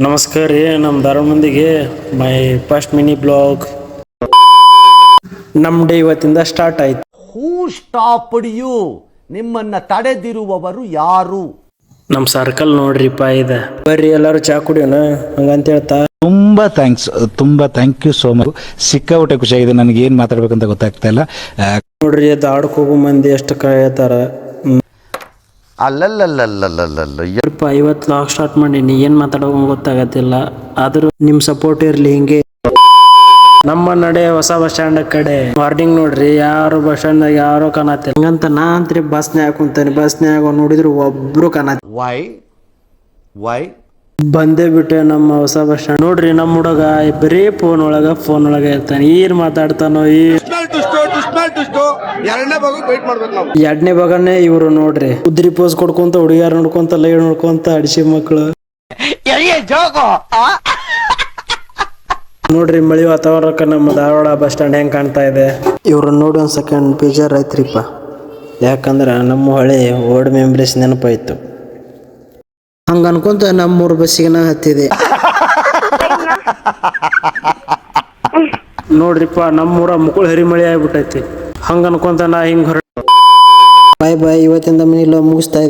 ನಮಸ್ಕಾರ ರೀ, ನಮ್ಮ ಧಾರವಾಡ ಮಂದಿಗೆ ಮೈ ಫಸ್ಟ್ ಮಿನಿ ಬ್ಲಾಗ್ ನಮ್ಮ ಡೇ ಇವತ್ತಿಂದ ಸ್ಟಾರ್ಟ್ ಆಯ್ತು. ಹೂ ಸ್ಟಾಪ್ಡ್ ಯು? ನಿಮ್ಮನ್ನ ತಡೆದಿರುವವರು ಯಾರು? ನಮ್ಮ ಸರ್ಕಲ್ ನೋಡ್ರಿಪ್ಪ ಇದೆ. ಬರ್ರಿ ಎಲ್ಲರೂ ಚಾ ಕುಡಿಯೋಣ ಹಂಗಂತ ಹೇಳ್ತಾ. ತುಂಬಾ ಥ್ಯಾಂಕ್ ಯು ಸೋ ಮಚ್. ಸಿಕ್ಕಾಪಟ್ಟೆ ಖುಷಿಯಾಗಿದೆ. ನನಗೆ ಏನ್ ಮಾತಾಡ್ಬೇಕಂತ ಗೊತ್ತಾಗ್ತಾ ಇಲ್ಲ. ನೋಡ್ರಿ ದಾಡ್ಕ್ ಹೋಗೋ ಮಂದಿ ಎಷ್ಟು ಕಾಯತಾರ. ಅಲ್ಲಲ್ಲಲ್ಲಲ್ಲಲ್ಲಲ್ಲ ಇವತ್ತು ಲಾಗ್ ಸ್ಟಾರ್ಟ್ ಮಾಡೀನಿ, ಏನ್ ಮಾತಾಡೋ ಗೊತ್ತಾಗತ್ತಿಲ್ಲ. ಆದ್ರೂ ನಿಮ್ ಸಪೋರ್ಟ್ ಇರ್ಲಿ ಹಿಂಗೆ. ನಮ್ಮ ನಡೆ ಹೊಸ ಬಸ್ ಸ್ಟ್ಯಾಂಡ್ ಕಡೆ ಮಾರ್ನಿಂಗ್ ನೋಡ್ರಿ, ಯಾರು ಬಸ್ ಸ್ಟ್ಯಾಂಡ್ ಯಾರೋ ಕಾಣತ್ತಿಲ್ಲ. ಹಂಗಂತ ನಾ ಅಂತ್ರಿ ಬಸ್ನ್ಯಾಗ ಕುಂತಾನೆ, ಬಸ್ನ್ಯಾಗ ನೋಡಿದ್ರು ಒಬ್ರು ಕಾಣತ್ತ. ವೈ ಬಂದೇ ಬಿಟ್ಟೆ ನಮ್ಮ ಹೊಸ ಬಸ್ ಸ್ಟ್ಯಾಂಡ್. ನೋಡ್ರಿ ನಮ್ಮ ಹುಡುಗ ಬರೀ ಫೋನ್ ಒಳಗ ಇರ್ತಾನೆ. ಏನ್ ಮಾತಾಡ್ತಾನೋ ಎರಡನೇ ಭಾಗನೇ ಇವ್ರು ನೋಡ್ರಿ, ಉದ್ರಿ ಪೋಸ್ ಕೊಡ್ಕೊಂತ ಹುಡುಗಿಯಾರ ನೋಡ್ಕೊಂತ ಲೈವ್ ನೋಡ್ಕೊಂತ ಅಡಿಸಿ ಮಕ್ಕಳು. ನೋಡ್ರಿ ಮಳಿ ವಾತಾವರಣಕ್ಕೆ ನಮ್ಮ ಧಾರವಾಡ ಬಸ್ ಸ್ಟ್ಯಾಂಡ್ ಹೆಂಗ್ ಕಾಣ್ತಾ ಇದೆ. ಇವ್ರು ನೋಡಿ ಒಂದ್ ಸೆಕೆಂಡ್ ಬೇಜಾರ್ ಆಯ್ತ್ರಿಪ್ಪ. ಯಾಕಂದ್ರ ನಮ್ಮ ಹಳೆ ಓಲ್ಡ್ ಮೆಮರೀಸ್ ನೆನಪಾಯ್ತು. ಹಂಗ ಅನ್ಕೊಂತ ನಮ್ಮೂರ್ ಬಸ್ಸಿಗೆ ನಾ ಹತ್ತಿದೆ. ನೋಡ್ರಿಪ್ಪ ನಮ್ಮೂರ ಮುಕುಳ್ ಹರಿಮಳಿ ಆಗ್ಬಿಟ್ಟೈತಿ. ಹಂಗ ಅನ್ಕೊಂತ ನಾ ಹಿಂಗ್ ಬಾಯ್ ಇವತ್ತಿಂದ ಮಿನಿಲ ಮುಗಿಸ್ತಾ